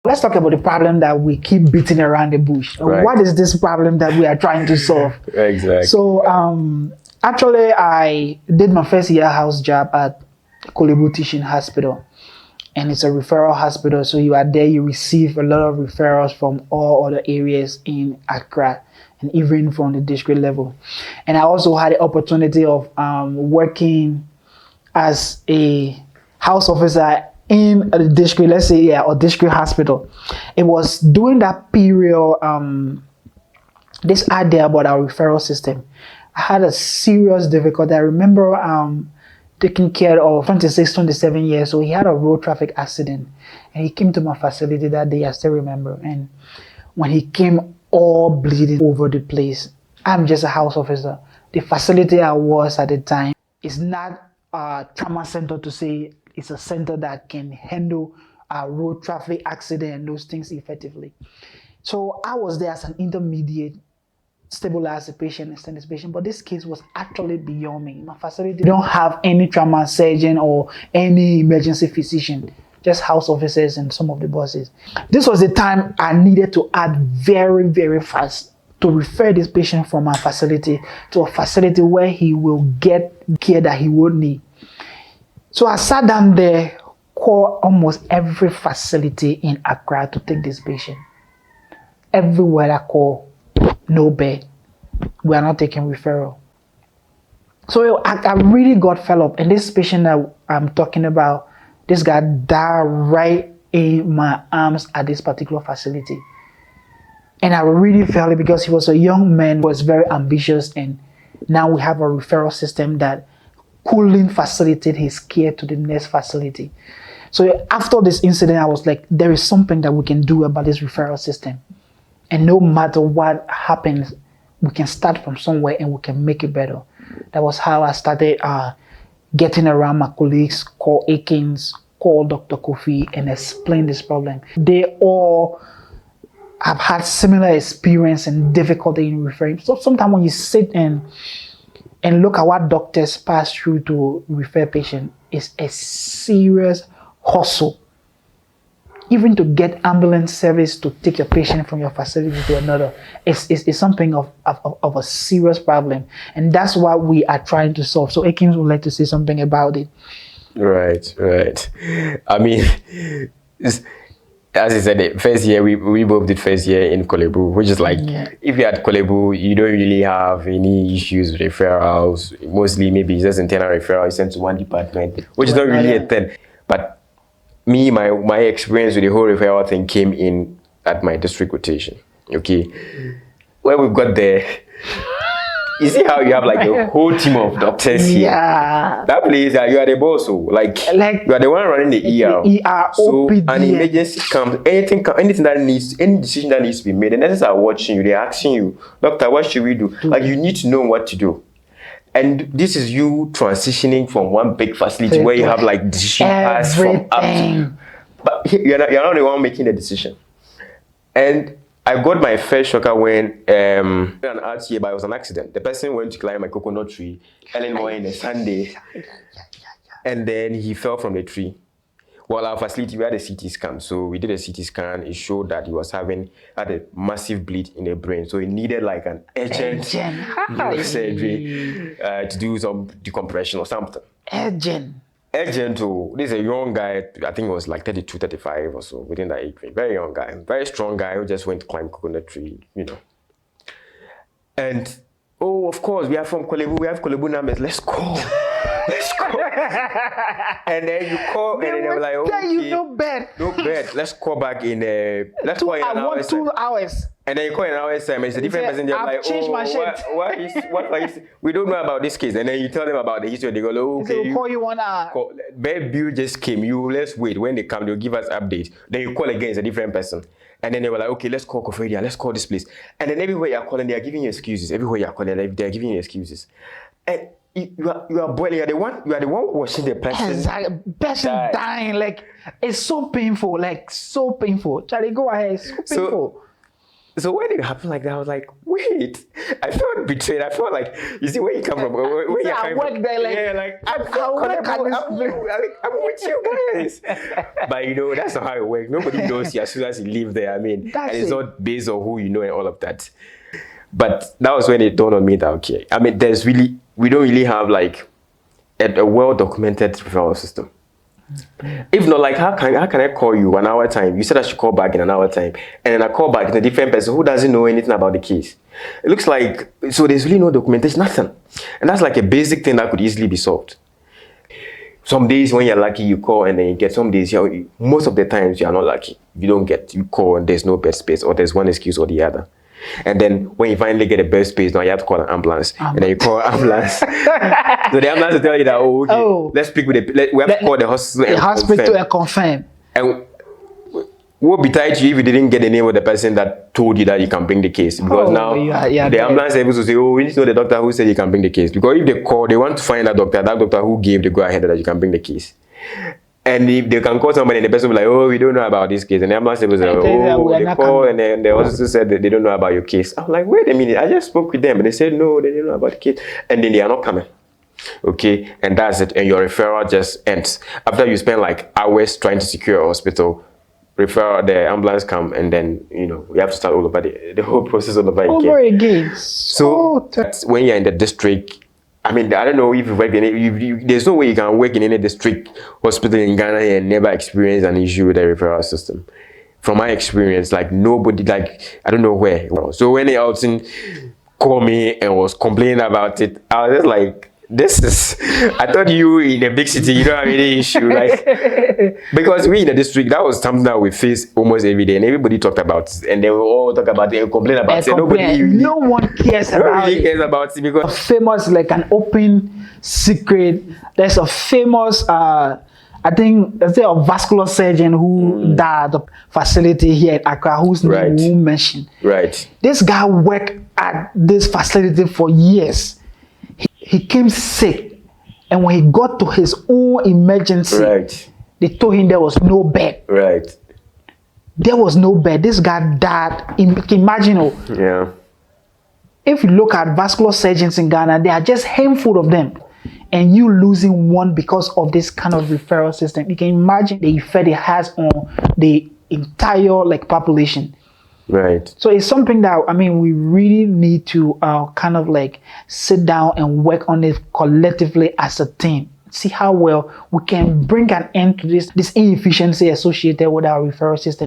Let's talk about the problem that we keep beating around the bush. Right. What is this problem that we are trying to solve? Exactly. So, actually, I did my first year house job at Kolebu Teaching Hospital, and it's a referral hospital. So you are there, you receive a lot of referrals from all other areas in Accra and even from the district level. And I also had the opportunity of working as a house officer in the district, let's say, yeah, or district hospital. It was during that period, this idea about our referral system, I had a serious difficulty. I remember taking care of 26, 27 years, so he had a road traffic accident, and he came to my facility that day. I still remember. And when he came, all bleeding over the place. I'm just a house officer. The facility I was at the time is not a trauma center to say it's a center that can handle a road traffic accident and those things effectively. So I was there as an intermediate, stabilize the patient, extend this patient, but this case was actually beyond me. My facility don't have any trauma surgeon or any emergency physician, just house officers and some of the bosses. This was the time I needed to act very, very fast to refer this patient from my facility to a facility where he will get care that he would need. So I sat down there, called almost every facility in Accra to take this patient. Everywhere I call, no bed. We are not taking referral. So I really got fed up. And this patient that I'm talking about, this guy died right in my arms at this particular facility. And I really felt it because he was a young man, was very ambitious, and now we have a referral system that couldn't facilitate his care to the next facility. So after this incident, I was like, there is something that we can do about this referral system. And no matter what happens, we can start from somewhere and we can make it better. That was how I started getting around my colleagues, call Ekins, call Dr. Kofi, and explain this problem. They all have had similar experience and difficulty in referring. So sometimes when you sit and look at what doctors pass through to refer patients, it's a serious hustle. Even to get ambulance service to take your patient from your facility to another, it's something of a serious problem. And that's what we are trying to solve. So Ekins would like to say something about it. Right. I mean, as I said, the first year, we both did first year in Kolebu, which is like, if you're at Kolebu, you don't really have any issues with referrals. Mostly, maybe it's just internal referral, you sent to one department, which is not really a thing. But me, my experience with the whole referral thing came in at my district rotation. Okay, when we got there, you see how you have like a whole team of doctors here. Yeah. That place, you are the boss, so like you are the one running the ER. So OPD. an emergency comes, anything that needs, any decision that needs to be made, the nurses are watching you. They're asking you, doctor, what should we do? Like you need to know what to do. And this is you transitioning from one big facility where you have like decision pass from up to, but you're not the one making the decision. And I got my first shocker when an RTA, but it was an accident. The person went to climb a coconut tree early morning on a Sunday, and then he fell from the tree. Well, our facility, we had a CT scan, so we did a CT scan. It showed that he was had a massive bleed in the brain, so he needed like an urgent surgery to do some decompression or something. Urgent to, this is a young guy, I think it was like 32, 35 or so, within that age range. Very young guy, very strong guy who just went to climb coconut tree, you know. And, oh, of course, we are from Kolebu, we have Kolebu numbers, let's go. And then you call, and then they were like, okay, you no bed, let's call back in, let's call in an hour. 2 hours. And then you call in an hour's time, and it's a different person. They're like, oh, we don't know about this case. And then you tell them about the history. They go, oh, okay. We'll call you 1 hour. Bed bill just came. Let's wait. When they come, they'll give us updates. Then you call again, it's a different person. And then they were like, okay, let's call Kofedia, let's call this place. And then everywhere you're calling, they are giving you excuses. Everywhere you're calling, they're giving you excuses. And you are boiling. You are the one watching the person. Person dying. Like, it's so painful. Charlie, go ahead. It's so painful. So when it happened like that, I was like, wait, I felt betrayed. I felt like, you see, where you come from, where you I come work from. there, like, Yeah, like, I'm with you guys. But you know, that's not how it works. Nobody knows you as soon as you live there. I mean, That's and it's it. not based on who you know and all of that. But that was when it dawned on me that, okay, I mean, we don't really have like a well-documented referral system. If not, like, how can I call you 1 hour time? You said I should call back in an hour time, and then I call back in a different person who doesn't know anything about the case. It looks like, so there's really no documentation, nothing. And that's like a basic thing that could easily be solved. Some days when you're lucky, you call and then you get. Some days, most of the times you are not lucky. You don't get, you call and there's no bed space, or there's one excuse or the other. And then when you finally get a bed space, now you have to call an ambulance. And then you call an ambulance. So the ambulance will tell you that, let's speak with we have to call the hospital. The hospital and confirm. And what be tied to you if you didn't get the name of the person that told you that you can bring the case? Because now the ambulance service will say, we need to know the doctor who said you can bring the case. Because if they call, they want to find that doctor who gave the go-ahead that you can bring the case. And if they can call somebody and the person will be like, we don't know about this case. And the ambulance service will say, they call and then they also said that they don't know about your case. I'm like, wait a minute, I just spoke with them. And they said, no, they didn't know about the case. And then they are not coming. Okay, and that's it. And your referral just ends. After you spend like hours trying to secure a hospital, the ambulance come, and then, we have to start all over the whole process all over again. So when you're in the district, I mean, I don't know if you work in it, there's no way you can work in any district hospital in Ghana and never experience an issue with the referral system. From my experience, like nobody, like, I don't know where. So when Elton called me and was complaining about it, I was just like, I thought you in a big city, you don't have any issue. Like, because we in the district, that was something that we face almost every day, and everybody talked about it, and they will all talk about it and complain about it. No one cares about it. Cares about it because famous, like an open secret. There's a famous, I think, there's a vascular surgeon who died at the facility here at Accra, whose name we won't mention. Right. This guy worked at this facility for years. He came sick, and when he got to his own emergency, they told him there was no bed. Right. There was no bed. This guy died. Imagine. Yeah. If you look at vascular surgeons in Ghana, there are just a handful of them, and you losing one because of this kind of referral system. You can imagine the effect it has on the entire population. Right. So it's something that, I mean, we really need to kind of sit down and work on it collectively as a team. See how well we can bring an end to this inefficiency associated with our referral system.